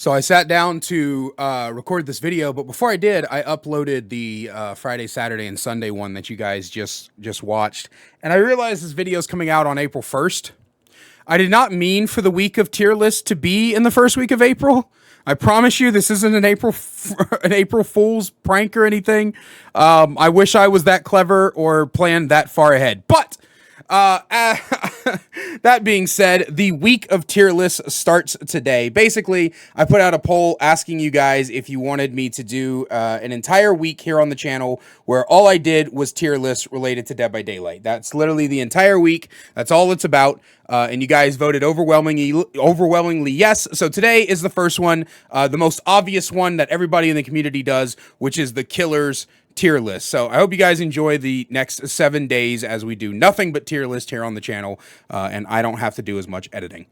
So I sat down to record this video, but before I did, I uploaded the Friday, Saturday, and Sunday one that you guys just watched, and I realized this video is coming out on April 1st. I did not mean for the week of tier list to be in the first week of April. I promise you, this isn't an April Fool's prank or anything. I wish I was that clever or planned that far ahead, but. That being said, the week of tier lists starts today. Basically, I put out a poll asking you guys if you wanted me to do an entire week here on the channel where all I did was tier lists related to Dead by Daylight. That's literally the entire week. That's all it's about. And you guys voted overwhelmingly yes. So today is the first one, the most obvious one that everybody in the community does, which is the Killers tier list. So I hope you guys enjoy the next 7 days as we do nothing but tier list here on the channel, and I don't have to do as much editing.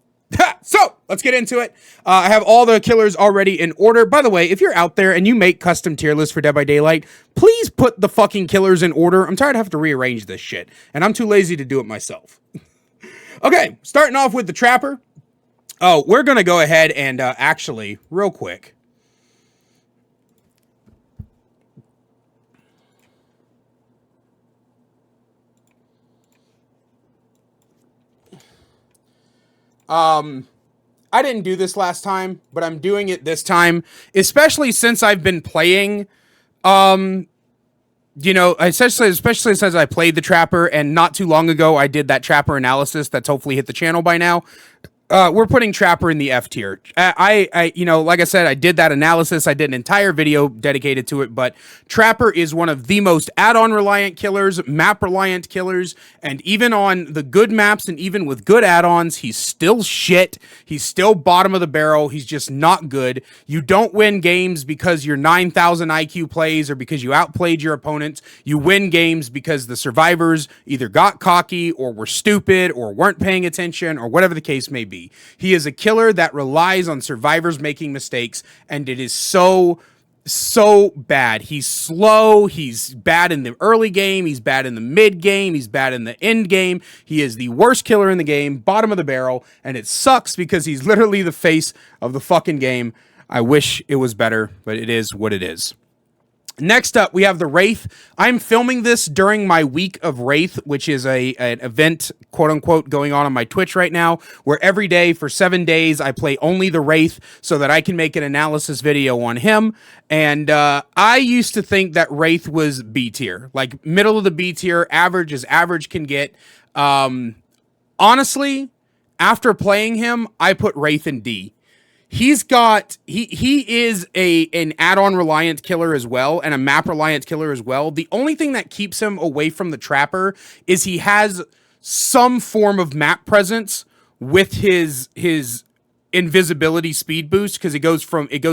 So let's get into it. I have all the killers already in order. By the way, if you're out there and you make custom tier lists for Dead by Daylight, please put the fucking killers in order. I'm tired of having to rearrange this shit, and I'm too lazy to do it myself. Okay, starting off with the Trapper. Oh, we're gonna go ahead and actually, real quick, I didn't do this last time, but I'm doing it this time, especially since I've been playing, you know, especially since I played the Trapper, and not too long ago I did that Trapper analysis that's hopefully hit the channel by now. We're putting Trapper in the F tier. You know, like I said, I did that analysis. I did an entire video dedicated to it, but Trapper is one of the most add-on reliant killers, map reliant killers, and even on the good maps and even with good add-ons, he's still shit. He's still bottom of the barrel. He's just not good. You don't win games because your 9,000 IQ plays or because you outplayed your opponents. You win games because the survivors either got cocky or were stupid or weren't paying attention or whatever the case may be. He is a killer that relies on survivors making mistakes, and it is so bad. He's slow, he's bad in the early game, he's bad in the mid game, he's bad in the end game. He is the worst killer in the game, bottom of the barrel, and it sucks because he's literally the face of the fucking game. I wish it was better, but it is what it is. Next up, we have the Wraith. I'm filming this during my week of Wraith, which is an event, quote-unquote, going on my Twitch right now, where every day for 7 days I play only the Wraith so that I can make an analysis video on him. And I used to think that Wraith was B tier, like middle of the B tier, average as average can get. Honestly, after playing him, I put Wraith in D. He's got, he is an add-on reliant killer as well, and a map reliant killer as well. The only thing that keeps him away from the Trapper is he has some form of map presence with his invisibility speed boost, because it goes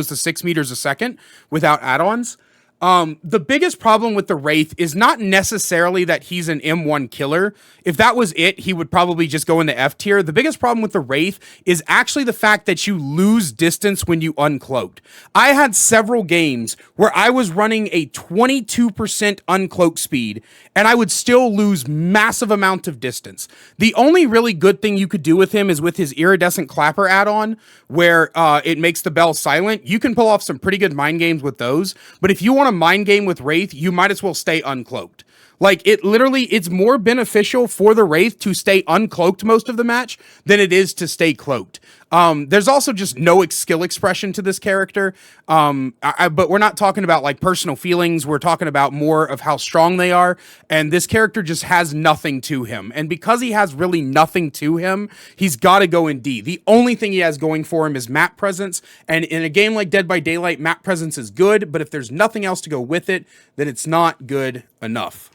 to 6 meters a second without add-ons. The biggest problem with the Wraith is not necessarily that he's an M1 killer. If that was it, he would probably just go into F tier. The biggest problem with the Wraith is actually the fact that you lose distance when you uncloaked. I had several games where I was running a 22% uncloak speed, and I would still lose massive amount of distance. The only really good thing you could do with him is with his iridescent clapper add-on, where it makes the bell silent. You can pull off some pretty good mind games with those, but if you want a mind game with Wraith, you might as well stay uncloaked. Like, it's more beneficial for the Wraith to stay uncloaked most of the match than it is to stay cloaked. There's also just no skill expression to this character. But we're not talking about like personal feelings. We're talking about more of how strong they are. And this character just has nothing to him. And because he has really nothing to him, he's got to go in D. The only thing he has going for him is map presence. And in a game like Dead by Daylight, map presence is good. But if there's nothing else to go with it, then it's not good enough.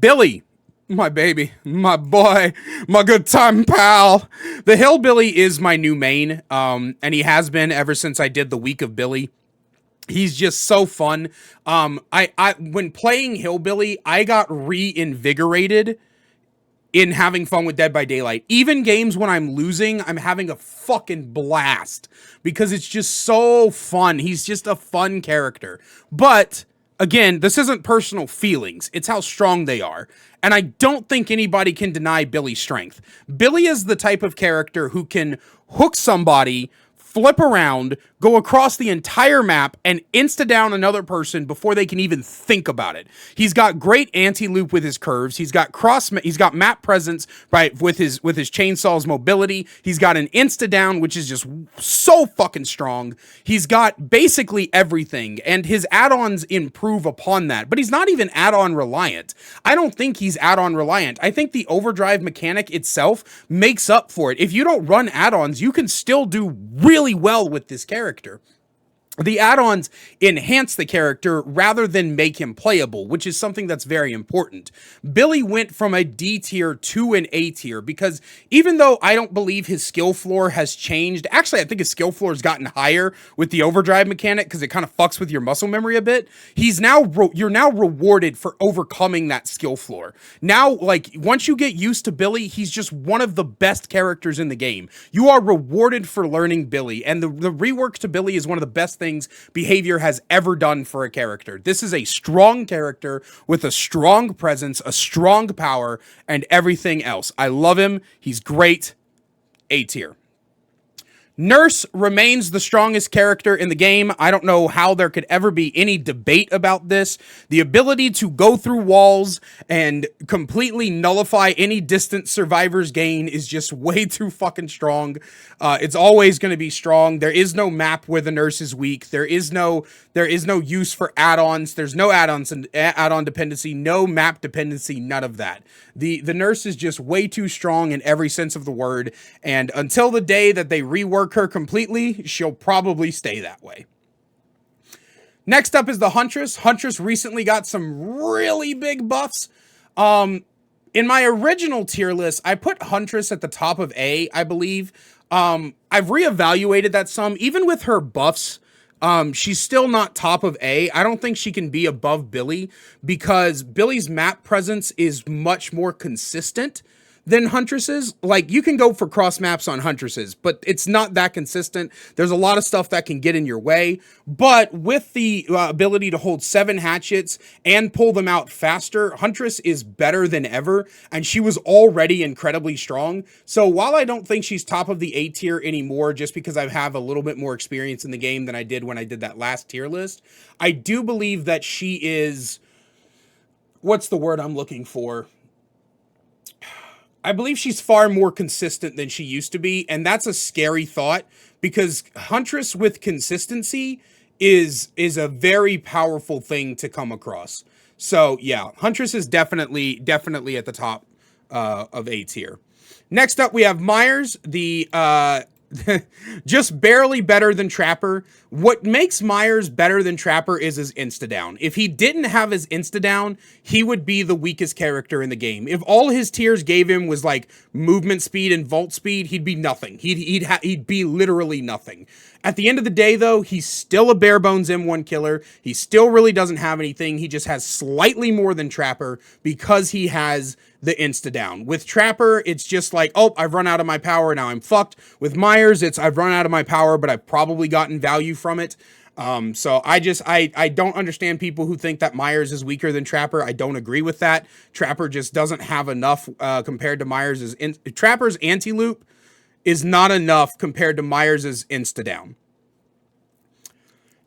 Billy, my baby, my boy, my good time pal. The Hillbilly is my new main, and he has been ever since I did the week of Billy. He's just so fun. When playing Hillbilly, I got reinvigorated in having fun with Dead by Daylight. Even games when I'm losing, I'm having a fucking blast because it's just so fun. He's just a fun character. But again, this isn't personal feelings. It's how strong they are. And I don't think anybody can deny Billy's strength. Billy is the type of character who can hook somebody, flip around, go across the entire map, and insta-down another person before they can even think about it. He's got great anti-loop with his curves. He's got map presence with his chainsaw's mobility. He's got an insta-down, which is just so fucking strong. He's got basically everything, and his add-ons improve upon that. But he's not even add-on reliant. I don't think he's add-on reliant. I think the overdrive mechanic itself makes up for it. If you don't run add-ons, you can still do really well with this character. The add-ons enhance the character rather than make him playable, which is something that's very important. Billy went from a D tier to an A tier because even though I don't believe his skill floor has changed, actually I think his skill floor has gotten higher with the overdrive mechanic because it kind of fucks with your muscle memory a bit. You're now rewarded for overcoming that skill floor. Now, like, once you get used to Billy, he's just one of the best characters in the game. You are rewarded for learning Billy, and the rework to Billy is one of the best things Behavior has ever done for a character. This is a strong character with a strong presence, a strong power, and everything else. I love him. He's great. A tier. Nurse remains the strongest character in the game. I don't know how there could ever be any debate about this. The ability to go through walls and completely nullify any distant survivor's gain is just way too fucking strong. It's always going to be strong. There is no map where the nurse is weak. There is no use for add-ons. There's no add-ons and add-on dependency, no map dependency, none of that. The nurse is just way too strong in every sense of the word, and until the day that they rework her completely, she'll probably stay that way. Next up is the Huntress. Huntress recently got some really big buffs. In my original tier list, I put Huntress at the top of A, I believe. I've reevaluated that some. Even with her buffs, she's still not top of A. I don't think she can be above Billy because Billy's map presence is much more consistent than Huntress's. Like, you can go for cross maps on Huntress's, but it's not that consistent. There's a lot of stuff that can get in your way, but with the ability to hold 7 hatchets and pull them out faster, Huntress is better than ever, and she was already incredibly strong. So while I don't think she's top of the A tier anymore, just because I have a little bit more experience in the game than I did when I did that last tier list, I do believe that she is, what's the word I'm looking for? I believe she's far more consistent than she used to be, and that's a scary thought because Huntress with consistency is a very powerful thing to come across. So yeah, Huntress is definitely at the top of A tier. Next up, we have Myers, the just barely better than Trapper. What makes Myers better than Trapper is his insta-down. If he didn't have his insta-down, he would be the weakest character in the game. If all his tiers gave him was like movement speed and vault speed, he'd be nothing. He'd be literally nothing. At the end of the day, though, he's still a bare bones M1 killer. He still really doesn't have anything. He just has slightly more than Trapper because he has the insta-down. With Trapper, it's just like, oh, I've run out of my power, now I'm fucked. With Myers, it's I've run out of my power, but I've probably gotten value from it. So I don't understand people who think that Myers is weaker than Trapper. I don't agree with that. Trapper just doesn't have enough compared to Myers'. Trapper's anti-loop is not enough compared to Myers' insta-down.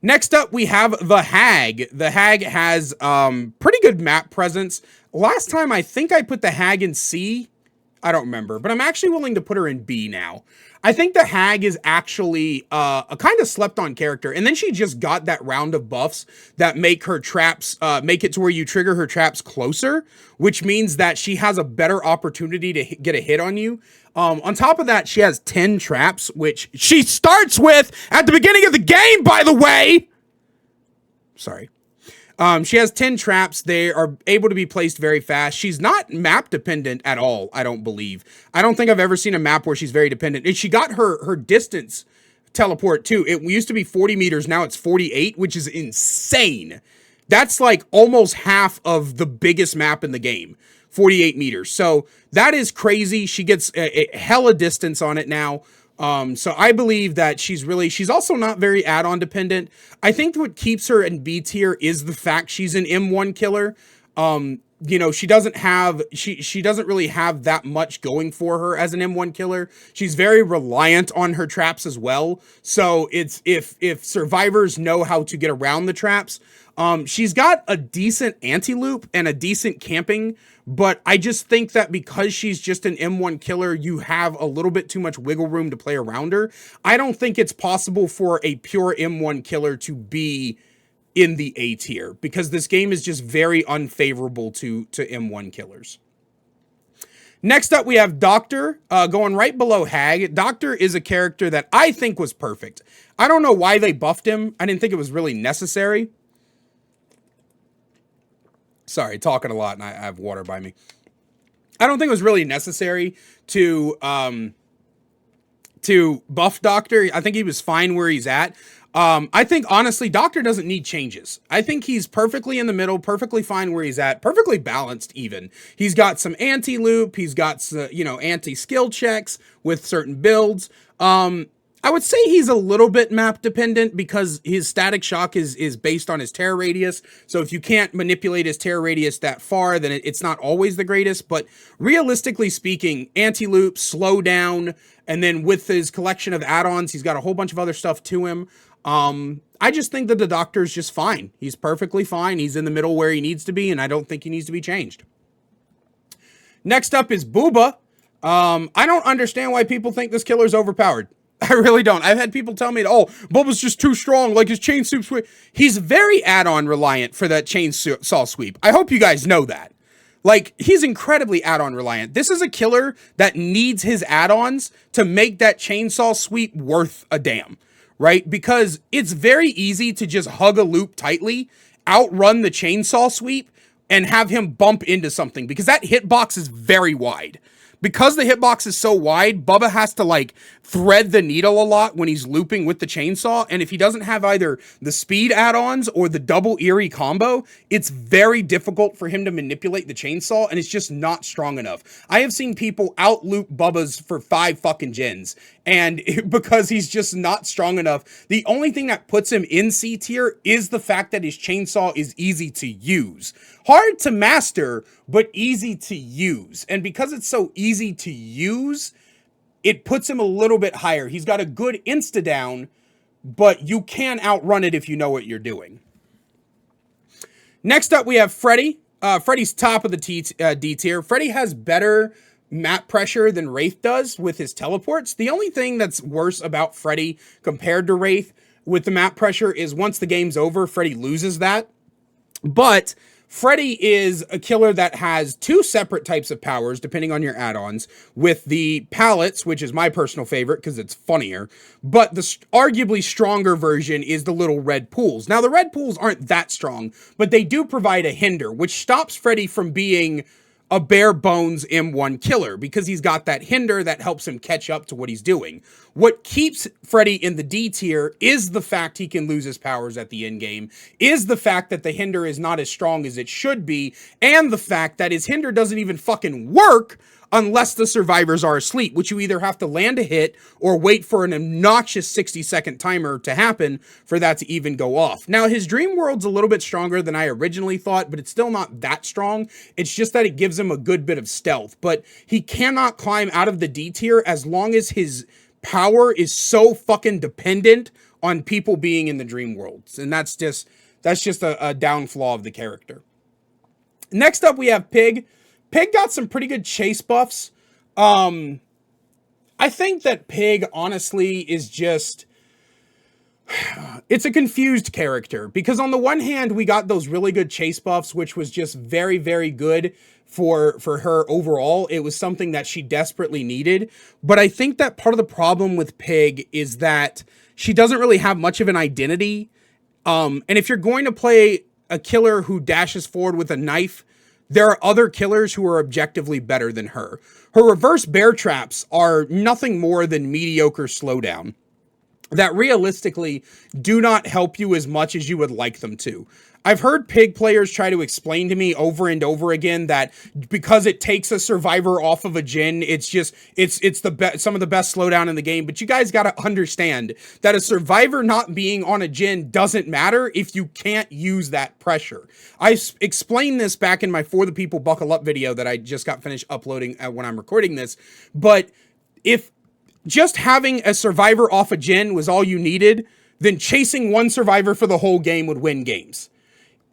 Next up, we have the Hag. The Hag has pretty good map presence. Last time, I think I put the Hag in C. I don't remember, but I'm actually willing to put her in B now. I think the Hag is actually a kind of slept-on character, and then she just got that round of buffs that make her traps, make it to where you trigger her traps closer, which means that she has a better opportunity to get a hit on you. On top of that, she has 10 traps, which she starts with at the beginning of the game, by the way! Sorry. She has 10 traps. They are able to be placed very fast. She's not map dependent at all, I don't believe. I don't think I've ever seen a map where she's very dependent. And she got her distance teleport too. It used to be 40 meters, now it's 48, which is insane. That's like almost half of the biggest map in the game, 48 meters. So that is crazy. She gets a hella distance on it now. So I believe that she's also not very add-on dependent. I think what keeps her in B tier is the fact she's an M1 killer. She doesn't really have that much going for her as an M1 killer. She's very reliant on her traps as well. So it's if survivors know how to get around the traps, she's got a decent anti-loop and a decent camping, but I just think that because she's just an M1 killer, you have a little bit too much wiggle room to play around her. I don't think it's possible for a pure M1 killer to be in the A tier because this game is just very unfavorable to M1 killers. Next up, we have Doctor, going right below Hag. Doctor is a character that I think was perfect. I don't know why they buffed him. I didn't think it was really necessary. Sorry, talking a lot and I have water by me. I don't think it was really necessary to buff Doctor. I think he was fine where he's at. I think, honestly, Doctor doesn't need changes. I think he's perfectly in the middle, perfectly fine where he's at, perfectly balanced even. He's got some anti-loop, he's got, anti-skill checks with certain builds. I would say he's a little bit map dependent because his static shock is based on his terror radius. So if you can't manipulate his terror radius that far, then it's not always the greatest. But realistically speaking, anti-loop, slow down, and then with his collection of add-ons, he's got a whole bunch of other stuff to him. I just think that the Doctor's just fine. He's perfectly fine. He's in the middle where he needs to be, and I don't think he needs to be changed. Next up is Booba. I don't understand why people think this killer's overpowered. I really don't. I've had people tell me, oh, Bubba's just too strong, like his chainsaw sweep. He's very add-on reliant for that chainsaw sweep. I hope you guys know that. Like, he's incredibly add-on reliant. This is a killer that needs his add-ons to make that chainsaw sweep worth a damn, right? Because it's very easy to just hug a loop tightly, outrun the chainsaw sweep, and have him bump into something, because that hitbox is very wide. Because the hitbox is so wide, Bubba has to, like, thread the needle a lot when he's looping with the chainsaw, and if he doesn't have either the speed add-ons or the double eerie combo, it's very difficult for him to manipulate the chainsaw, and it's just not strong enough. I have seen people out-loop Bubba's for 5 fucking gens, and because he's just not strong enough, the only thing that puts him in C tier is the fact that his chainsaw is easy to use. Hard to master, but easy to use. And because it's so easy to use, it puts him a little bit higher. He's got a good insta-down, but you can outrun it if you know what you're doing. Next up, we have Freddy. Freddy's top of the D tier. Freddy has better map pressure than Wraith does with his teleports. The only thing that's worse about Freddy compared to Wraith with the map pressure is once the game's over, Freddy loses that. But Freddy is a killer that has 2 separate types of powers, depending on your add-ons, with the pallets, which is my personal favorite because it's funnier, but the arguably stronger version is the little red pools. Now, the red pools aren't that strong, but they do provide a hinder, which stops Freddy from being a bare bones M1 killer because he's got that hinder that helps him catch up to what he's doing. What keeps Freddy in the D tier is the fact he can lose his powers at the end game, is the fact that the hinder is not as strong as it should be, and the fact that his hinder doesn't even fucking work unless the survivors are asleep, which you either have to land a hit or wait for an obnoxious 60-second timer to happen for that to even go off. Now, his dream world's a little bit stronger than I originally thought, but it's still not that strong. It's just that it gives him a good bit of stealth, but he cannot climb out of the D tier as long as his power is so fucking dependent on people being in the dream worlds, and that's just a downfall of the character. Next up, we have Pig. Pig got some pretty good chase buffs. I think that Pig, honestly, is just... It's a confused character, because on the one hand, we got those really good chase buffs, which was just very, very good for her overall. It was something that she desperately needed. But I think that part of the problem with Pig is that she doesn't really have much of an identity. And if you're going to play a killer who dashes forward with a knife, there are other killers who are objectively better than her. Her reverse bear traps are nothing more than mediocre slowdown that realistically do not help you as much as you would like them to. I've heard pig players try to explain to me over and over again that because it takes a survivor off of a Jhin, it's the some of the best slowdown in the game. But you guys got to understand that a survivor not being on a Jhin doesn't matter if you can't use that pressure. I explained this back in my For the People Buckle Up video that I just got finished uploading when I'm recording this. But if just having a survivor off a Jhin was all you needed, then chasing one survivor for the whole game would win games.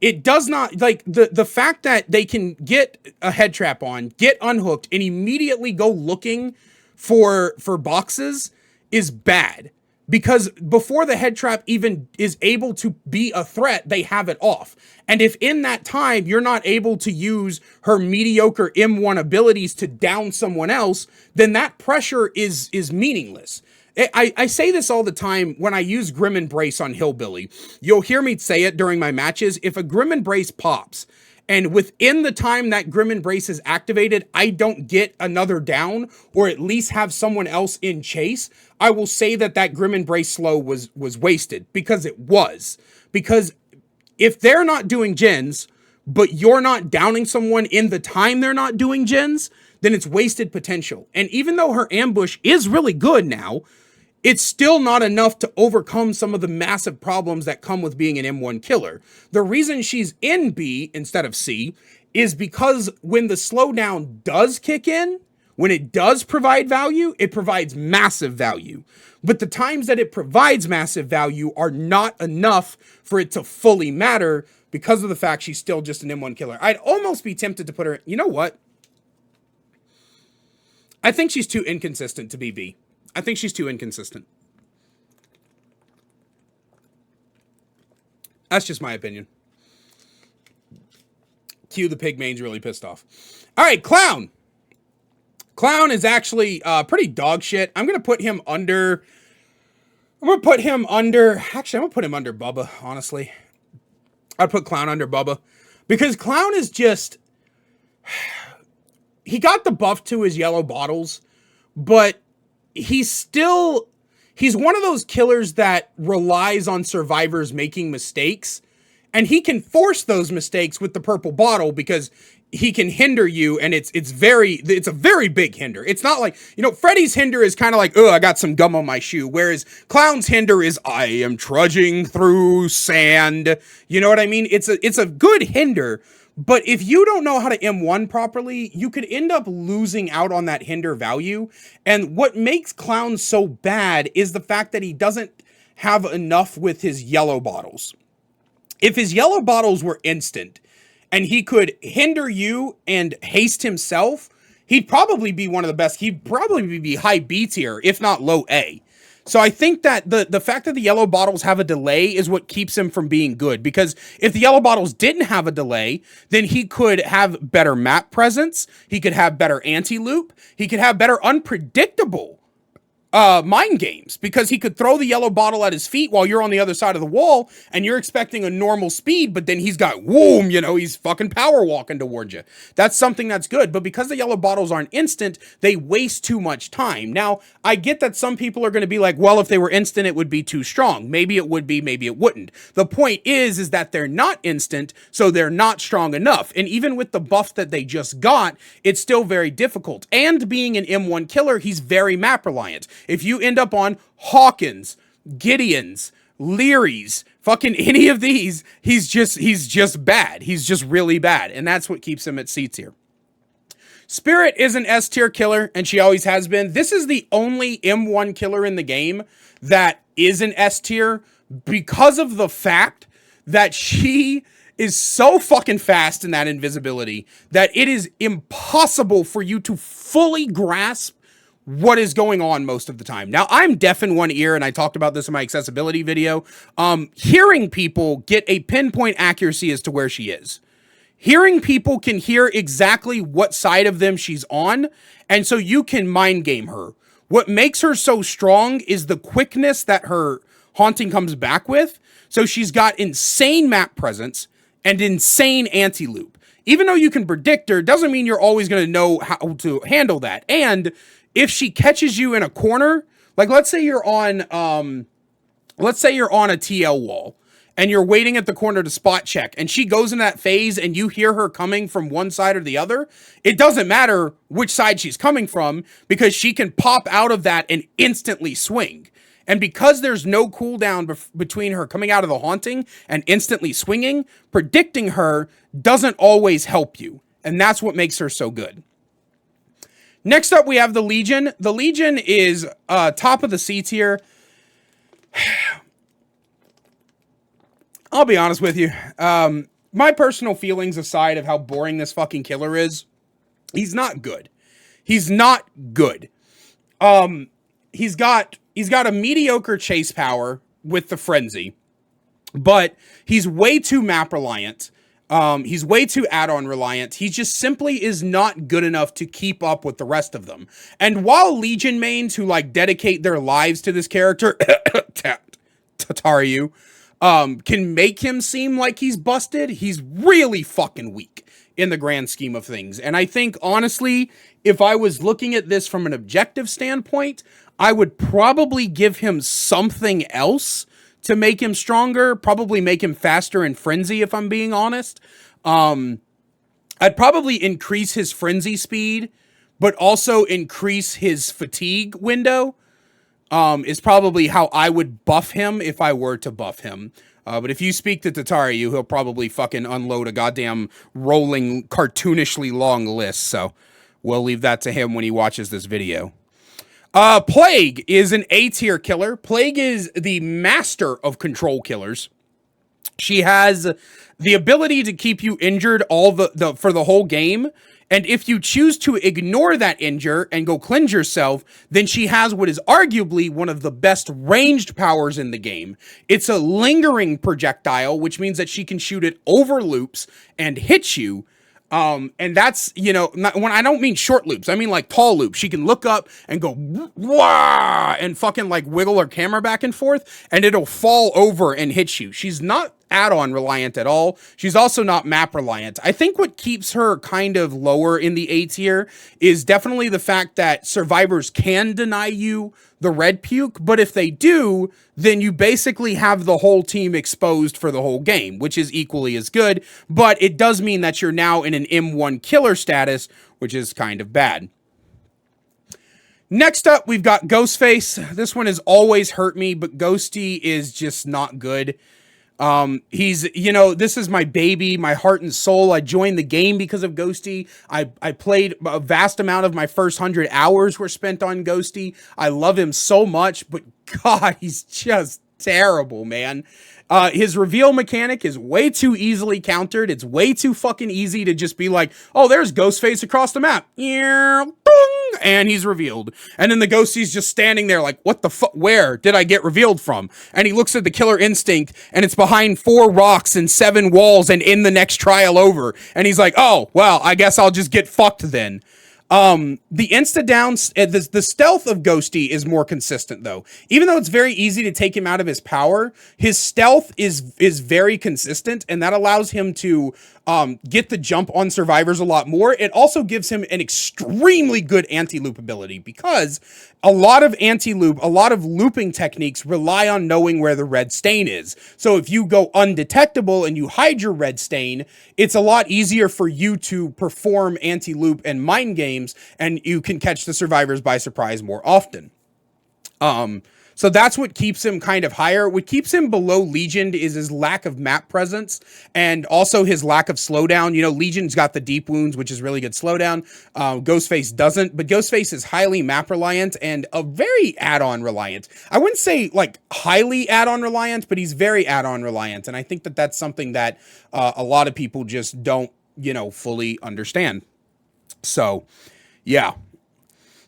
It does not, like, the fact that they can get a head trap on, get unhooked, and immediately go looking for boxes is bad. Because before the head trap even is able to be a threat, they have it off. And if in that time you're not able to use her mediocre M1 abilities to down someone else, then that pressure is meaningless. I say this all the time when I use Grim Embrace on Hillbilly. You'll hear me say it during my matches. If a Grim Embrace pops, and within the time that Grim Embrace is activated, I don't get another down, or at least have someone else in chase, I will say that Grim Embrace slow was wasted, because it was. Because if they're not doing gens, but you're not downing someone in the time they're not doing gens, then it's wasted potential. And even though her ambush is really good now, it's still not enough to overcome some of the massive problems that come with being an M1 killer. The reason she's in B instead of C is because when the slowdown does kick in, when it does provide value, it provides massive value. But the times that it provides massive value are not enough for it to fully matter because of the fact she's still just an M1 killer. I'd almost be tempted to put her, you know what? I think she's too inconsistent to be B. I think she's too inconsistent. That's just my opinion. Q, the pig main's really pissed off. All right, Clown. Clown is actually pretty dog shit. I'm going to put him under... Actually, I'm going to put him under Bubba, honestly. I'd put Clown under Bubba. Because Clown is just... He got the buff to his yellow bottles, but he's one of those killers that relies on survivors making mistakes, and he can force those mistakes with the purple bottle because he can hinder you, and it's a very big hinder. It's not like, Freddy's hinder is kind of like, oh, I got some gum on my shoe, whereas Clown's hinder is, I am trudging through sand. You know what I mean? It's a good hinder. But if you don't know how to M1 properly, you could end up losing out on that hinder value. And what makes Clown so bad is the fact that he doesn't have enough with his yellow bottles. If his yellow bottles were instant and he could hinder you and haste himself, he'd probably be one of the best. He'd probably be high B tier, if not low A. So I think that the fact that the yellow bottles have a delay is what keeps him from being good. Because if the yellow bottles didn't have a delay, then he could have better map presence. He could have better anti-loop. He could have better unpredictable mind games, because he could throw the yellow bottle at his feet while you're on the other side of the wall and you're expecting a normal speed, but then he's got whoom, he's fucking power walking towards you. That's something that's good. But because the yellow bottles aren't instant, they waste too much time. Now, I get that some people are going to be like, well, if they were instant, it would be too strong. Maybe it would be, maybe it wouldn't. The point is that they're not instant, so they're not strong enough. And even with the buff that they just got, it's still very difficult. And being an M1 killer, he's very map reliant. If you end up on Hawkins, Gideons, Learys, fucking any of these, he's just bad. He's just really bad. And that's what keeps him at C tier. Spirit is an S tier killer, and she always has been. This is the only M1 killer in the game that is an S tier because of the fact that she is so fucking fast in that invisibility that it is impossible for you to fully grasp what is going on most of the time. Now, I'm deaf in one ear, and I talked about this in my accessibility video. Hearing people get a pinpoint accuracy as to where she is. Hearing people can hear exactly what side of them she's on, and so you can mind game her. What makes her so strong is the quickness that her haunting comes back with. So she's got insane map presence and insane anti-loop. Even though you can predict her, doesn't mean you're always going to know how to handle that. And if she catches you in a corner, like let's say you're on a TL wall, and you're waiting at the corner to spot check, and she goes in that phase and you hear her coming from one side or the other, it doesn't matter which side she's coming from because she can pop out of that and instantly swing. And because there's no cooldown between her coming out of the haunting and instantly swinging, predicting her doesn't always help you. And that's what makes her so good. Next up, we have the Legion. The Legion is top of the C tier. I'll be honest with you. My personal feelings aside of how boring this fucking killer is, he's not good. He's not good. He's got a mediocre chase power with the frenzy, but he's way too map reliant. He's way too add-on reliant. He just simply is not good enough to keep up with the rest of them. And while Legion mains who like dedicate their lives to this character, Tataru, can make him seem like he's busted, he's really fucking weak in the grand scheme of things. And I think, honestly, if I was looking at this from an objective standpoint, I would probably give him something else to make him stronger, probably make him faster in frenzy, if I'm being honest. I'd probably increase his frenzy speed, but also increase his fatigue window, is probably how I would buff him if I were to buff him. But if you speak to Tataru, he'll probably fucking unload a goddamn rolling, cartoonishly long list, so we'll leave that to him when he watches this video. Plague is an A-tier killer. Plague is the master of control killers. She has the ability to keep you injured for the whole game. And if you choose to ignore that injure and go cleanse yourself, then she has what is arguably one of the best ranged powers in the game. It's a lingering projectile, which means that she can shoot it over loops and hit you. And that's, you know, when I don't mean short loops, I mean like tall loops. She can look up and go, wah, and fucking like wiggle her camera back and forth, and it'll fall over and hit you. She's not add-on reliant at all. She's also not map reliant. I think what keeps her kind of lower in the A tier is definitely the fact that survivors can deny you the red puke, but if they do, then you basically have the whole team exposed for the whole game, which is equally as good, but it does mean that you're now in an M1 killer status, which is kind of bad. Next up, we've got Ghostface. This one has always hurt me, but Ghosty is just not good. He's, you know, this is my baby, my heart and soul. I joined the game because of Ghosty. I played a vast amount of my first 100 hours were spent on Ghosty. I love him so much, but God, he's just terrible, man. His reveal mechanic is way too easily countered. It's way too fucking easy to just be like, oh, there's Ghostface across the map. And he's revealed. And then the Ghosty's just standing there like, what the fuck? Where did I get revealed from? And he looks at the killer instinct and it's behind 4 rocks and 7 walls and in the next trial over. And he's like, oh, well, I guess I'll just get fucked then. The insta-downs, the stealth of Ghosty is more consistent, though. Even though it's very easy to take him out of his power, his stealth is very consistent, and that allows him to get the jump on survivors a lot more. It also gives him an extremely good anti-loop ability, because a lot of anti-loop, a lot of looping techniques rely on knowing where the red stain is. So if you go undetectable and you hide your red stain, it's a lot easier for you to perform anti-loop and mind games, and you can catch the survivors by surprise more often. So that's what keeps him kind of higher. What keeps him below Legion is his lack of map presence and also his lack of slowdown. You know, Legion's got the deep wounds, which is really good slowdown. Ghostface doesn't, but Ghostface is highly map reliant and a very add-on reliant. I wouldn't say like highly add-on reliant, but he's very add-on reliant. And I think that that's something that a lot of people just don't, you know, fully understand. So, yeah.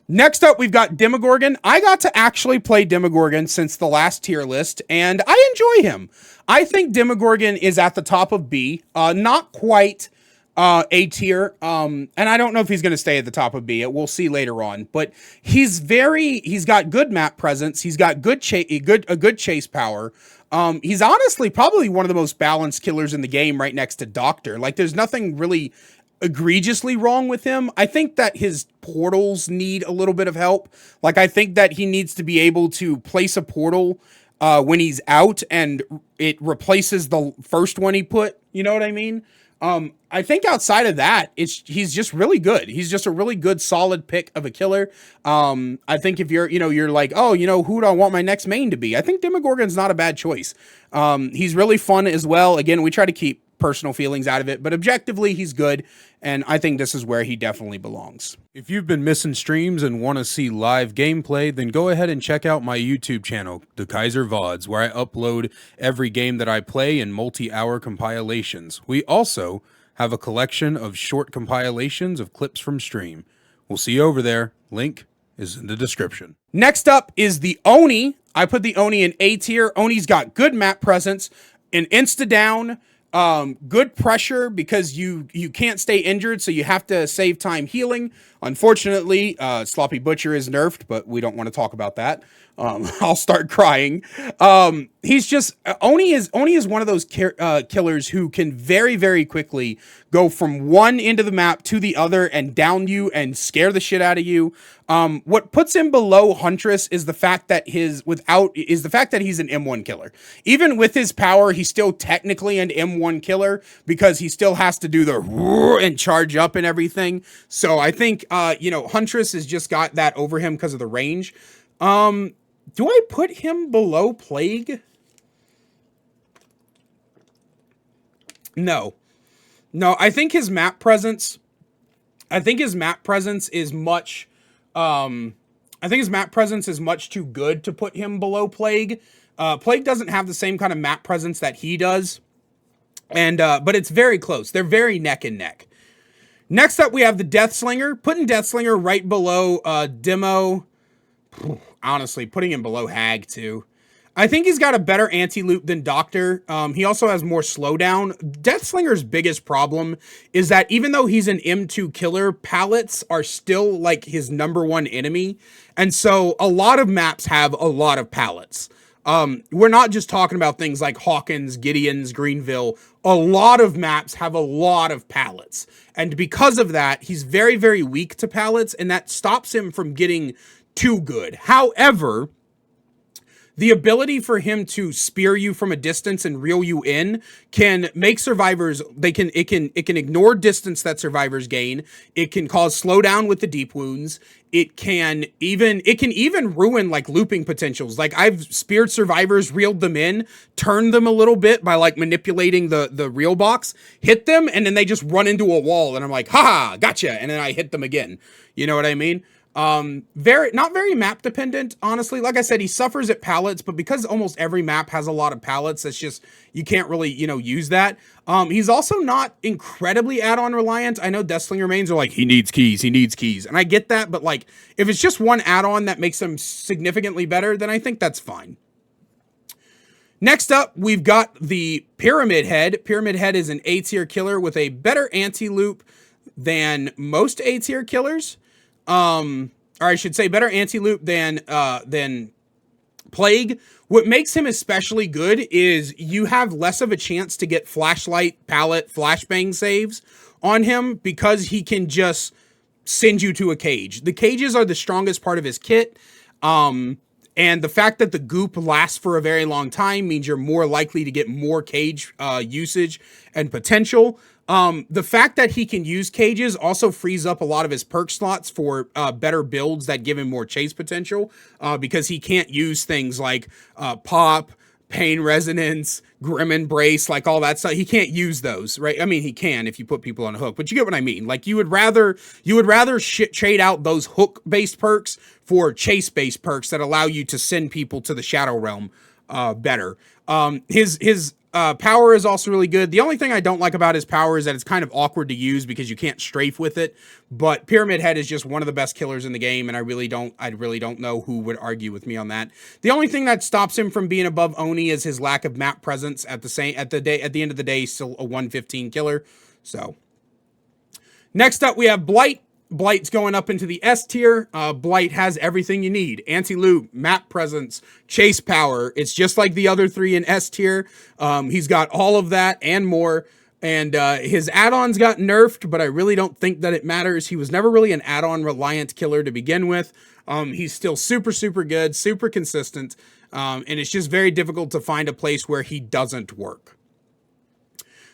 Next up, we've got Demogorgon. I got to actually play Demogorgon since the last tier list, and I enjoy him. I think Demogorgon is at the top of B, not quite A tier, and I don't know if he's going to stay at the top of B. We'll see later on, but he's got good map presence. He's got a good chase power. He's honestly probably one of the most balanced killers in the game, right next to Doctor. Like, there's nothing really egregiously wrong with him. I think that his portals need a little bit of help. Like, I think that he needs to be able to place a portal when he's out, and it replaces the first one he put. You know what I mean? I think outside of that, he's just really good. He's just a really good, solid pick of a killer. I think if you're like, oh, who do I want my next main to be? I think Demogorgon's not a bad choice. He's really fun as well. Again, we try to keep personal feelings out of it, but objectively, he's good, and I think this is where he definitely belongs. If you've been missing streams and want to see live gameplay, then go ahead and check out my YouTube channel, the Kaiser VODs, where I upload every game that I play in multi-hour compilations. We also have a collection of short compilations of clips from stream. We'll see you over there. Link is in the description. Next up is the Oni. I put the Oni in A tier. Oni's got good map presence, an insta down, good pressure because you can't stay injured, so you have to save time healing. Unfortunately, Sloppy Butcher is nerfed, but we don't want to talk about that. I'll start crying. He's just Oni is one of those killers who can very, very quickly go from one end of the map to the other and down you and scare the shit out of you. What puts him below Huntress is the fact that he's an M1 killer. Even with his power, he's still technically an M1 killer because he still has to do the and charge up and everything. So I think Huntress has just got that over him because of the range. Do I put him below Plague? No, I think his map presence is much, much too good to put him below Plague. Plague doesn't have the same kind of map presence that he does. And, but it's very close. They're very neck and neck. Next up, we have the Deathslinger. Putting Deathslinger right below, Demo. Honestly, putting him below Hag too. I think he's got a better anti-loop than Doctor. He also has more slowdown. Deathslinger's biggest problem is that even though he's an M2 killer, pallets are still like his #1 enemy. And so a lot of maps have a lot of pallets. We're not just talking about things like Hawkins, Gideon's, Greenville. A lot of maps have a lot of pallets. And because of that, he's very, very weak to pallets, and that stops him from getting too good. However, the ability for him to spear you from a distance and reel you in can make survivors, it can ignore distance that survivors gain. It can cause slowdown with the deep wounds. It can even ruin like looping potentials. Like I've speared survivors, reeled them in, turned them a little bit by like manipulating the reel box, hit them, and then they just run into a wall, and I'm like, haha, gotcha, and then I hit them again. You know what I mean? Not very map dependent, honestly. Like I said, he suffers at pallets, but because almost every map has a lot of pallets, that's just, you can't really, use that. He's also not incredibly add-on reliant. I know Deathslinger mains are like, he needs keys, and I get that, but like, if it's just one add-on that makes him significantly better, then I think that's fine. Next up, we've got the Pyramid Head. Pyramid Head is an A-tier killer with a better anti-loop than most A-tier killers. Or I should say better anti-loop than Plague. What makes him especially good is you have less of a chance to get flashlight, pallet, flashbang saves on him because he can just send you to a cage. The cages are the strongest part of his kit. And the fact that the goop lasts for a very long time means you're more likely to get more cage usage and potential. The fact that he can use cages also frees up a lot of his perk slots for better builds that give him more chase potential, because he can't use things like pop, pain resonance, grim embrace, like all that stuff. He can't use those, right? I mean, he can if you put people on a hook, but you get what I mean. Like you would rather trade out those hook based perks for chase based perks that allow you to send people to the Shadow Realm better. His power is also really good. The only thing I don't like about his power is that it's kind of awkward to use because you can't strafe with it. But Pyramid Head is just one of the best killers in the game, and I really don't know who would argue with me on that. The only thing that stops him from being above Oni is his lack of map presence. At the end of the day, he's still a 115 killer. So next up, we have Blight. Blight's going up into the S tier. Blight has everything you need. Anti-loop, map presence, chase power. It's just like the other three in S tier. He's got all of that and more. And his add-ons got nerfed, but I really don't think that it matters. He was never really an add-on reliant killer to begin with. He's still super, super good, super consistent, and it's just very difficult to find a place where he doesn't work.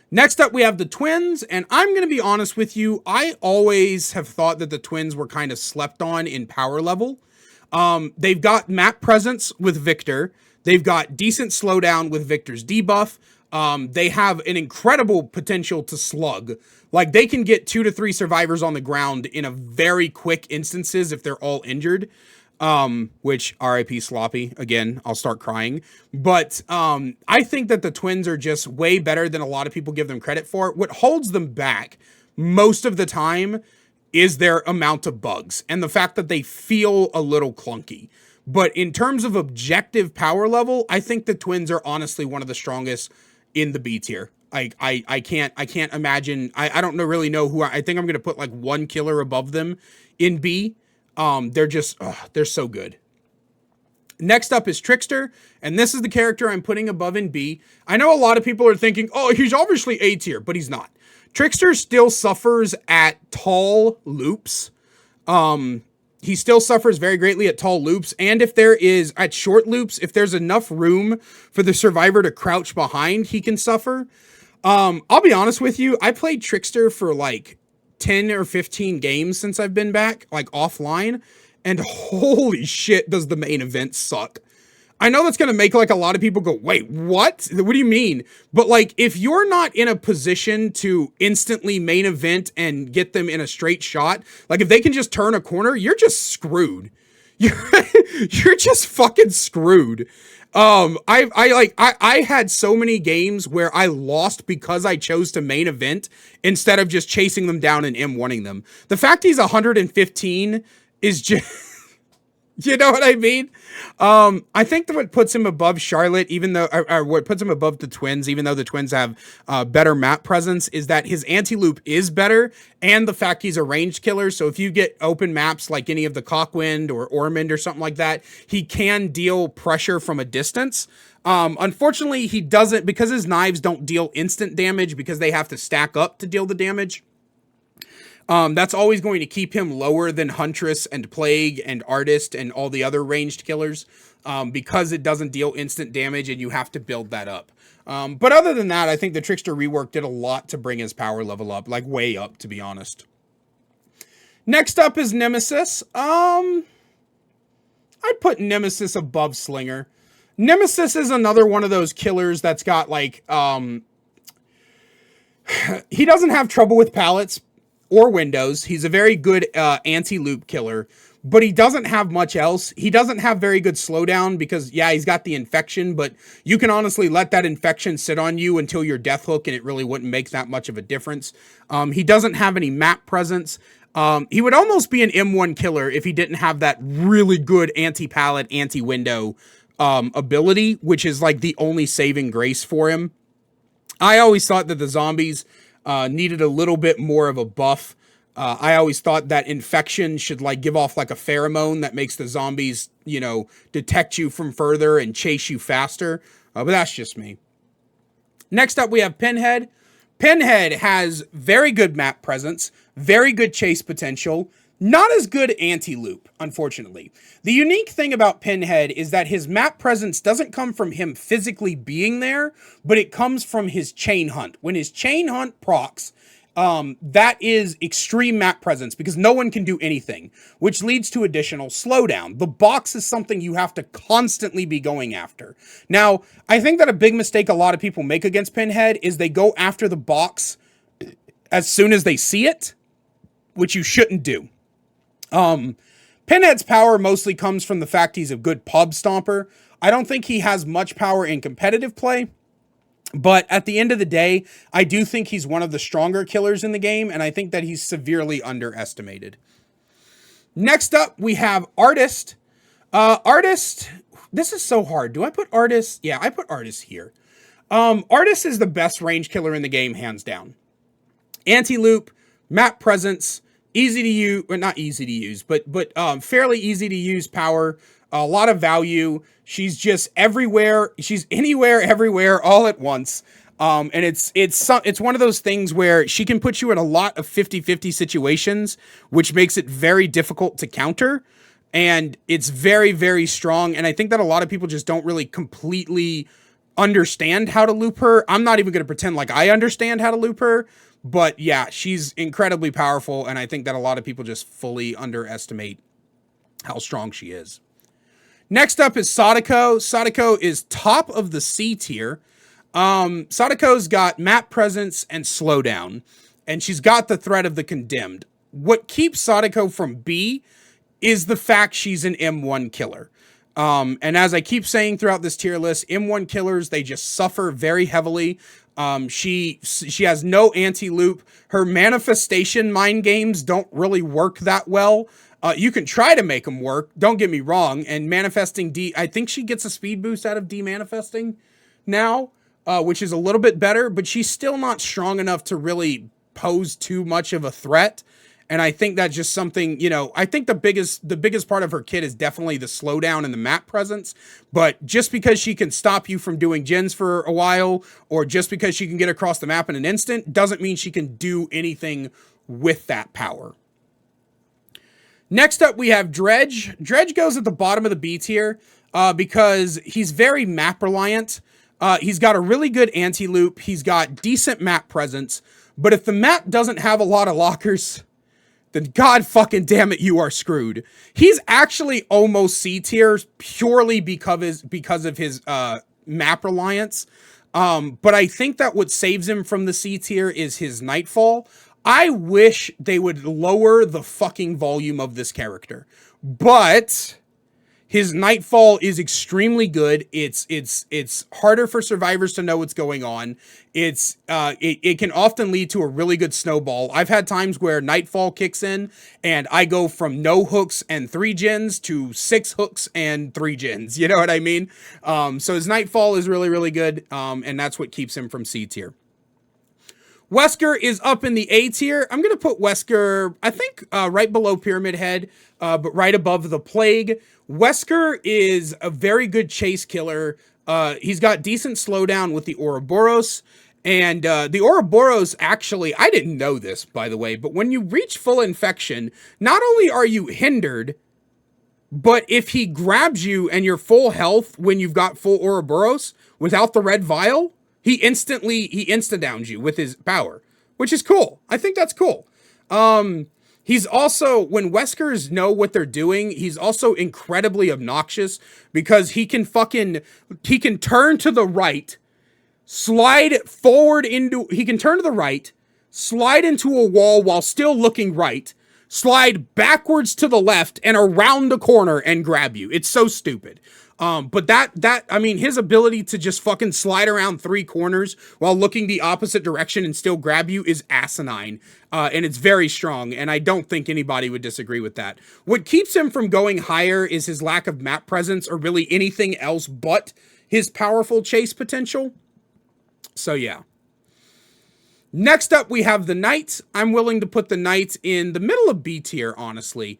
Next up, we have the twins, and I'm going to be honest with you, I always have thought that the twins were kind of slept on in power level. They've got map presence with Victor. They've got decent slowdown with Victor's debuff. They have an incredible potential to slug. Like, they can get 2 to 3 survivors on the ground in a very quick instances if they're all injured. Which RIP Sloppy, again, I'll start crying. But I think that the twins are just way better than a lot of people give them credit for. What holds them back most of the time is their amount of bugs and the fact that they feel a little clunky. But in terms of objective power level, I think the twins are honestly one of the strongest in the B tier. I can't imagine. I don't really know who. I think I'm going to put like one killer above them in B. They're just, they're so good. Next up is Trickster, and this is the character I'm putting above in B. I know a lot of people are thinking, oh, he's obviously A tier, but he's not. Trickster still suffers at tall loops. He still suffers very greatly at tall loops, and if there is, at short loops, if there's enough room for the survivor to crouch behind, he can suffer. I'll be honest with you, I played Trickster for like 10 or 15 games since I've been back, like offline, and holy shit does the main event suck. I know that's going to make like a lot of people go, wait, what? What do you mean? But like, if you're not in a position to instantly main event and get them in a straight shot, like if they can just turn a corner, you're just screwed. You're just fucking screwed. I had so many games where I lost because I chose to main event instead of just chasing them down and M1ing them. The fact he's 115 is just, you know what I mean? I think that what puts him above Charlotte, even though, or what puts him above the twins, even though the twins have better map presence, is that his anti-loop is better, and the fact he's a ranged killer. So if you get open maps like any of the Cockwind or Ormond or something like that, he can deal pressure from a distance. Unfortunately, he doesn't, because his knives don't deal instant damage because they have to stack up to deal the damage. That's always going to keep him lower than Huntress and Plague and Artist and all the other ranged killers, because it doesn't deal instant damage and you have to build that up. But other than that, I think the Trickster rework did a lot to bring his power level up, like way up, to be honest. Next up is Nemesis. I'd put Nemesis above Slinger. Nemesis is another one of those killers that's got like, he doesn't have trouble with pallets or windows. He's a very good anti-loop killer, but he doesn't have much else. He doesn't have very good slowdown because, yeah, he's got the infection, but you can honestly let that infection sit on you until your death hook, and it really wouldn't make that much of a difference. He doesn't have any map presence. He would almost be an M1 killer if he didn't have that really good anti-pallet, anti-window ability, which is like the only saving grace for him. I always thought that the zombies needed a little bit more of a buff. I always thought that infection should like give off like a pheromone that makes the zombies, you know, detect you from further and chase you faster. But that's just me. Next up, we have Pinhead. Pinhead has very good map presence, very good chase potential, not as good anti-loop, unfortunately. The unique thing about Pinhead is that his map presence doesn't come from him physically being there, but it comes from his chain hunt. When his chain hunt procs, that is extreme map presence because no one can do anything, which leads to additional slowdown. The box is something you have to constantly be going after. Now, I think that a big mistake a lot of people make against Pinhead is they go after the box as soon as they see it, which you shouldn't do. Pinhead's power mostly comes from the fact he's a good pub stomper. I don't think he has much power in competitive play, but at the end of the day, I do think he's one of the stronger killers in the game, and I think that he's severely underestimated. Next up, we have Artist. Artist, this is so hard. Do I put Artist? Yeah, I put Artist here. Artist is the best range killer in the game, hands down. Anti-loop, map presence, easy to use, or not easy to use, but fairly easy to use power, a lot of value. She's just everywhere. She's anywhere, everywhere, all at once. And it's one of those things where she can put you in a lot of 50-50 situations, which makes it very difficult to counter. And it's very, very strong. And I think that a lot of people just don't really completely understand how to loop her. I'm not even going to pretend like I understand how to loop her. But yeah, she's incredibly powerful. And I think that a lot of people just fully underestimate how strong she is. Next up is Sadako. Sadako is top of the C tier. Sadako's got map presence and slowdown, and she's got the threat of the condemned. What keeps Sadako from B is the fact she's an M1 killer. And as I keep saying throughout this tier list, M1 killers, they just suffer very heavily. She has no anti-loop. Her manifestation mind games don't really work that well. You can try to make them work, don't get me wrong, and manifesting D, I think she gets a speed boost out of D-manifesting now, which is a little bit better, but she's still not strong enough to really pose too much of a threat. And I think that's just something, you know, I think the biggest part of her kit is definitely the slowdown and the map presence. But just because she can stop you from doing gens for a while, or just because she can get across the map in an instant, doesn't mean she can do anything with that power. Next up, we have Dredge. Dredge goes at the bottom of the B tier because he's very map reliant. He's got a really good anti-loop. He's got decent map presence. But if the map doesn't have a lot of lockers, then god fucking damn it, you are screwed. He's actually almost C tier purely because of his map reliance. But I think that what saves him from the C tier is his Nightfall. I wish they would lower the fucking volume of this character. But his Nightfall is extremely good. It's harder for survivors to know what's going on. It can often lead to a really good snowball. I've had times where Nightfall kicks in and I go from no hooks and 3 gens to 6 hooks and 3 gens. You know what I mean? So his Nightfall is really, really good. And that's what keeps him from C tier. Wesker is up in the A tier. I'm going to put Wesker, I think, right below Pyramid Head, but right above the Plague. Wesker is a very good chase killer. He's got decent slowdown with the Ouroboros. And the Ouroboros, actually, I didn't know this, by the way, but when you reach full infection, not only are you hindered, but if he grabs you and you're full health when you've got full Ouroboros without the red vial, he insta-downs you with his power, which is cool. I think that's cool. He's also, when Weskers know what they're doing, he's also incredibly obnoxious because he can turn to the right, slide forward he can turn to the right, slide into a wall while still looking right, slide backwards to the left and around the corner and grab you. It's so stupid. But I mean, his ability to just fucking slide around 3 corners while looking the opposite direction and still grab you is asinine. And it's very strong. And I don't think anybody would disagree with that. What keeps him from going higher is his lack of map presence or really anything else but his powerful chase potential. So yeah. Next up, we have the Knight. I'm willing to put the Knight in the middle of B tier, honestly.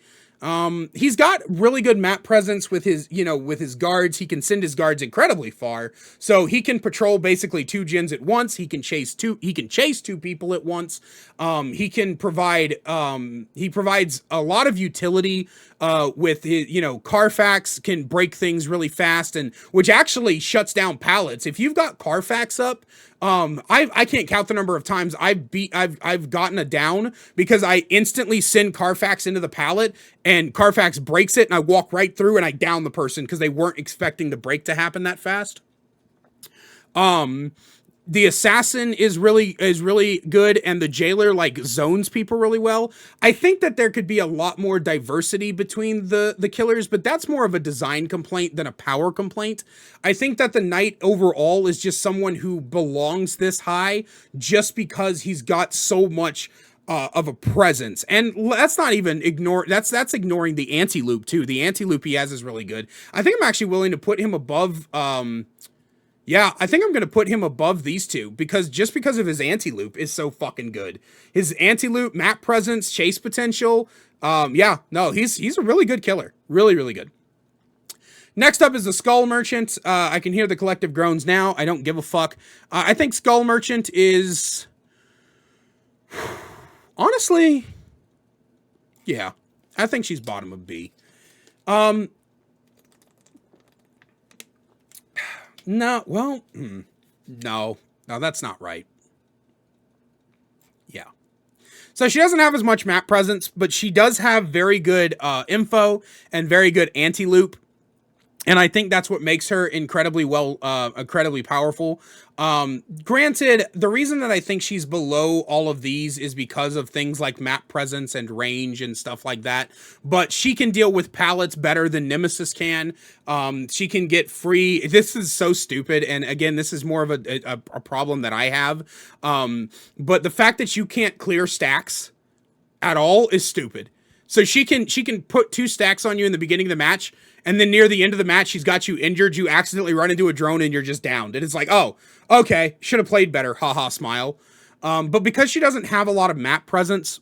He's got really good map presence with his, with his guards. He can send his guards incredibly far. So he can patrol basically 2 gens at once. He can chase 2 people at once. He provides a lot of utility, with his, Carfax can break things really fast and which actually shuts down pallets. If you've got Carfax up, I can't count the number of times I've gotten a down because I instantly send Carfax into the pallet and Carfax breaks it and I walk right through and I down the person because they weren't expecting the break to happen that fast. The assassin is really good and the jailer zones people really well. I think that there could be a lot more diversity between the killers, but that's more of a design complaint than a power complaint. I think that the Knight overall is just someone who belongs this high just because he's got so much of a presence. And that's not even that's ignoring the anti-loop too. The anti-loop he has is really good. I think I'm actually willing to put him above yeah, I think I'm going to put him above these two because of his anti-loop is so fucking good. His anti-loop, map presence, chase potential. Yeah, no, he's a really good killer. Really, really good. Next up is the Skull Merchant. I can hear the collective groans now. I don't give a fuck. I think Skull Merchant is... Honestly... Yeah. I think she's bottom of B. No, well... No, that's not right. Yeah. So she doesn't have as much map presence, but she does have very good info and very good anti-loop. And I think that's what makes her incredibly powerful. Granted, the reason that I think she's below all of these is because of things like map presence and range and stuff like that. But she can deal with pallets better than Nemesis can. She can get free. This is so stupid. And again, this is more of a problem that I have. But the fact that you can't clear stacks at all is stupid. So she can put 2 stacks on you in the beginning of the match, and then near the end of the match, she's got you injured, you accidentally run into a drone, and you're just downed. And it's like, oh, okay, should have played better, haha, smile. But because she doesn't have a lot of map presence,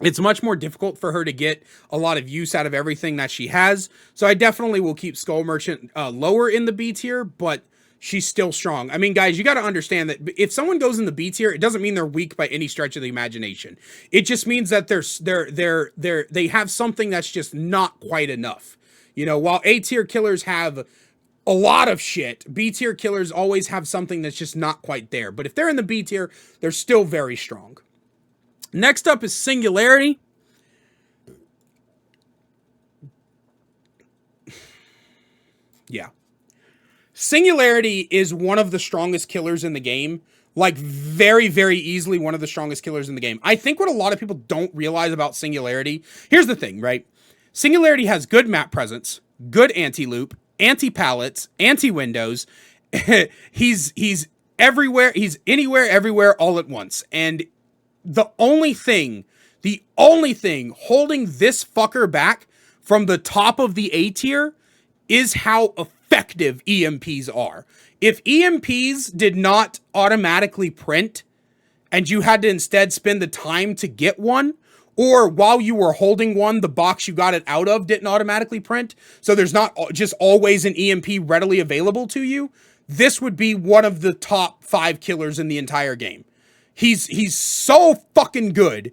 it's much more difficult for her to get a lot of use out of everything that she has. So I definitely will keep Skull Merchant lower in the B tier, but she's still strong. I mean, guys, you got to understand that if someone goes in the B tier, it doesn't mean they're weak by any stretch of the imagination. It just means that they have something that's just not quite enough. You know, while A tier killers have a lot of shit, B tier killers always have something that's just not quite there. But if they're in the B tier, they're still very strong. Next up is Singularity. Yeah. Singularity is one of the strongest killers in the game. Like, very, very easily one of the strongest killers in the game. I think what a lot of people don't realize about Singularity... Here's the thing, right? Singularity has good map presence, good anti-loop, anti-pallets, anti-windows. He's everywhere. He's anywhere, everywhere, all at once. And the only thing holding this fucker back from the top of the A tier is how effective EMPs are. If EMPs did not automatically print and you had to instead spend the time to get one, or while you were holding one, the box you got it out of didn't automatically print, so there's not just always an EMP readily available to you, this would be one of the top 5 killers in the entire game. He's so fucking good.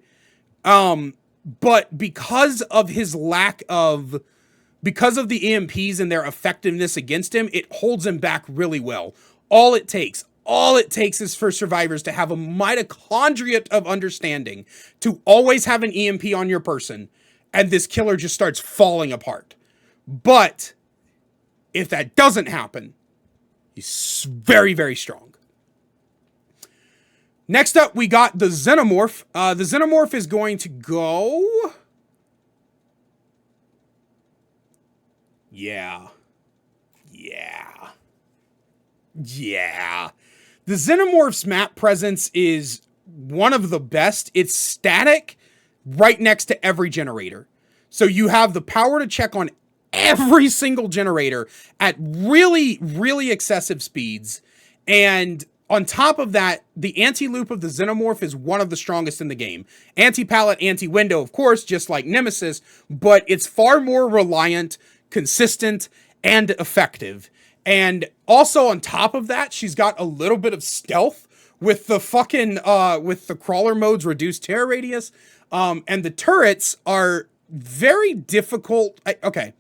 But because of his because of the EMPs and their effectiveness against him, it holds him back really well. All it takes is for survivors to have a mitochondria of understanding, to always have an EMP on your person, and this killer just starts falling apart. But if that doesn't happen, he's very, very strong. Next up, we got the Xenomorph. The Xenomorph is going to go... Yeah. The Xenomorph's map presence is one of the best. It's static right next to every generator. So you have the power to check on every single generator at really, really excessive speeds. And on top of that, the anti-loop of the Xenomorph is one of the strongest in the game. Anti-pallet, anti-window, of course, just like Nemesis, but it's far more reliant, consistent, and effective. And also on top of that, she's got a little bit of stealth with the fucking, with the crawler mode's reduced terror radius. And the turrets are very difficult. Okay.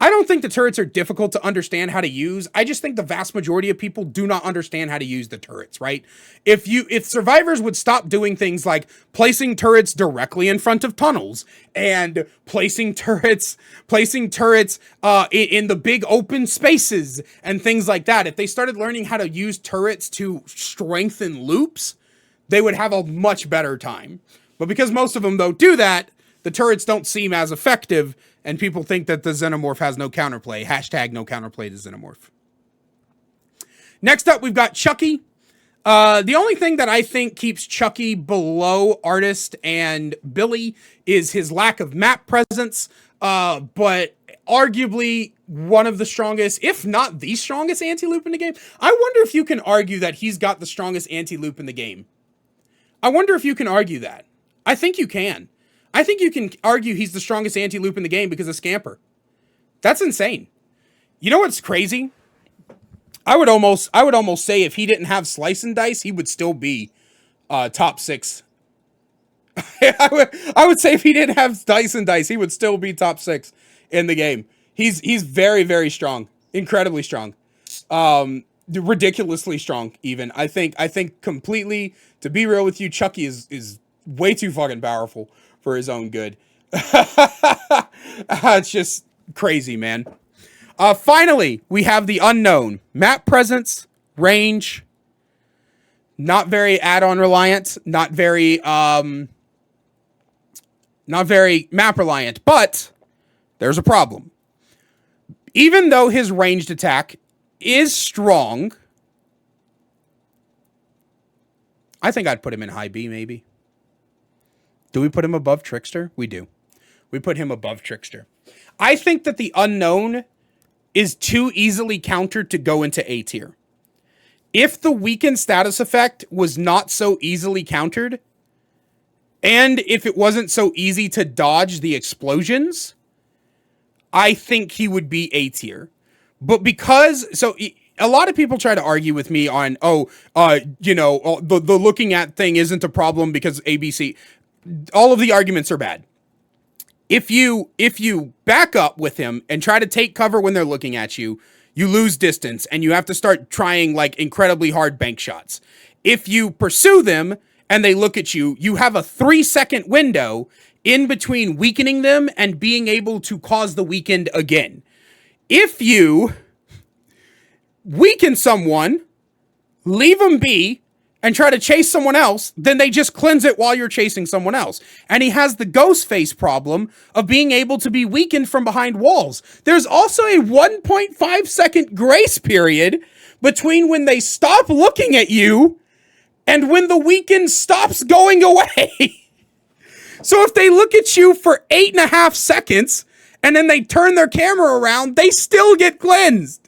I don't think the turrets are difficult to understand how to use. I just think the vast majority of people do not understand how to use the turrets, right? If survivors would stop doing things like placing turrets directly in front of tunnels and placing turrets in the big open spaces and things like that, if they started learning how to use turrets to strengthen loops, they would have a much better time. But because most of them don't do that, the turrets don't seem as effective, and people think that the Xenomorph has no counterplay. Hashtag no counterplay to Xenomorph. Next up, we've got Chucky. The only thing that I think keeps Chucky below Artist and Billy is his lack of map presence, but arguably one of the strongest, if not the strongest anti-loop in the game. I wonder if you can argue that he's got the strongest anti-loop in the game. I wonder if you can argue that. I think you can. I think you can argue he's the strongest anti-loop in the game because of Scamper. That's insane. You know what's crazy? I would almost say if he didn't have Slice and Dice, he would still be top 6. I would say if he didn't have Dice and Dice, he would still be top 6 in the game. He's very, very strong. Incredibly strong. Ridiculously strong, even. I think completely, to be real with you, Chucky is way too fucking powerful for his own good. It's just crazy, man. Finally, we have the unknown. Map presence, range, not very add-on reliant, not very map reliant, but there's a problem. Even though his ranged attack is strong, I think I'd put him in high B, maybe. Do we put him above Trickster? We do. We put him above Trickster. I think that the unknown is too easily countered to go into A tier. If the weakened status effect was not so easily countered, and if it wasn't so easy to dodge the explosions, I think he would be A tier. But a lot of people try to argue with me on, the looking at thing isn't a problem because ABC. All of the arguments are bad. If you back up with him and try to take cover when they're looking at you, you lose distance and you have to start trying like incredibly hard bank shots. If you pursue them and they look at you, you have a 3-second window in between weakening them and being able to cause the weakened again. If you weaken someone, leave them be, and try to chase someone else, then they just cleanse it while you're chasing someone else. And he has the ghost face problem of being able to be weakened from behind walls. There's also a 1.5 second grace period between when they stop looking at you and when the weaken stops going away. So if they look at you for 8.5 seconds and then they turn their camera around, they still get cleansed.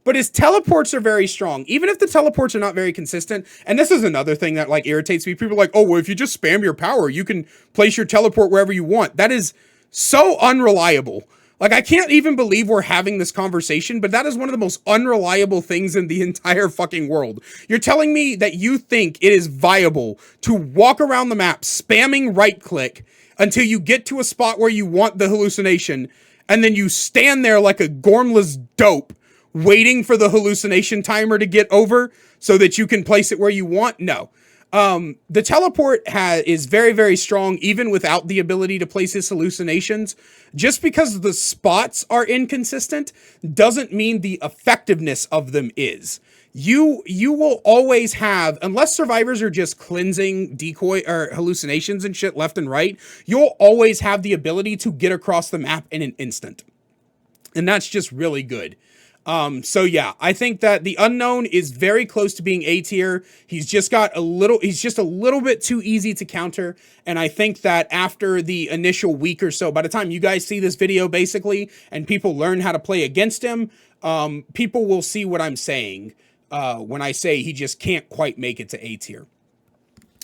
But his teleports are very strong, even if the teleports are not very consistent. And this is another thing that like irritates me. People are like, oh, well, if you just spam your power, you can place your teleport wherever you want. That is so unreliable. Like, I can't even believe we're having this conversation, but that is one of the most unreliable things in the entire fucking world. You're telling me that you think it is viable to walk around the map spamming right click until you get to a spot where you want the hallucination, and then you stand there like a gormless dope waiting for the hallucination timer to get over so that you can place it where you want? No. The teleport is very, very strong, even without the ability to place his hallucinations. Just because the spots are inconsistent doesn't mean the effectiveness of them is. You will always have, unless survivors are just cleansing decoy or hallucinations and shit left and right, you'll always have the ability to get across the map in an instant. And that's just really good. So yeah, I think that the unknown is very close to being A tier. He's just a little bit too easy to counter. And I think that after the initial week or so, by the time you guys see this video basically, and people learn how to play against him, people will see what I'm saying, when I say he just can't quite make it to A tier.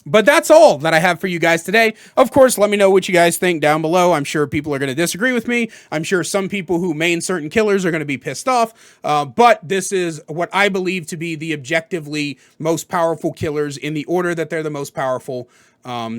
But that's all that I have for you guys today. Of course, let me know what you guys think down below. I'm sure people are going to disagree with me. I'm sure some people who main certain killers are going to be pissed off. But this is what I believe to be the objectively most powerful killers in the order that they're the most powerful.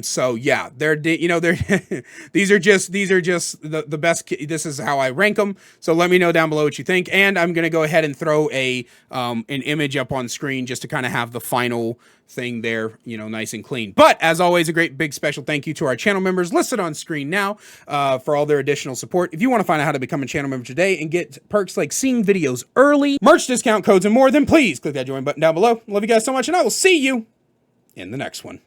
So yeah, these are just the best. This is how I rank them. So let me know down below what you think. And I'm going to go ahead and throw an image up on screen just to kind of have the final thing there, nice and clean. But as always, a great big special thank you to our channel members listed on screen now, for all their additional support. If you want to find out how to become a channel member today and get perks like seeing videos early, merch discount codes, and more, then please click that join button down below. Love you guys so much, and I will see you in the next one.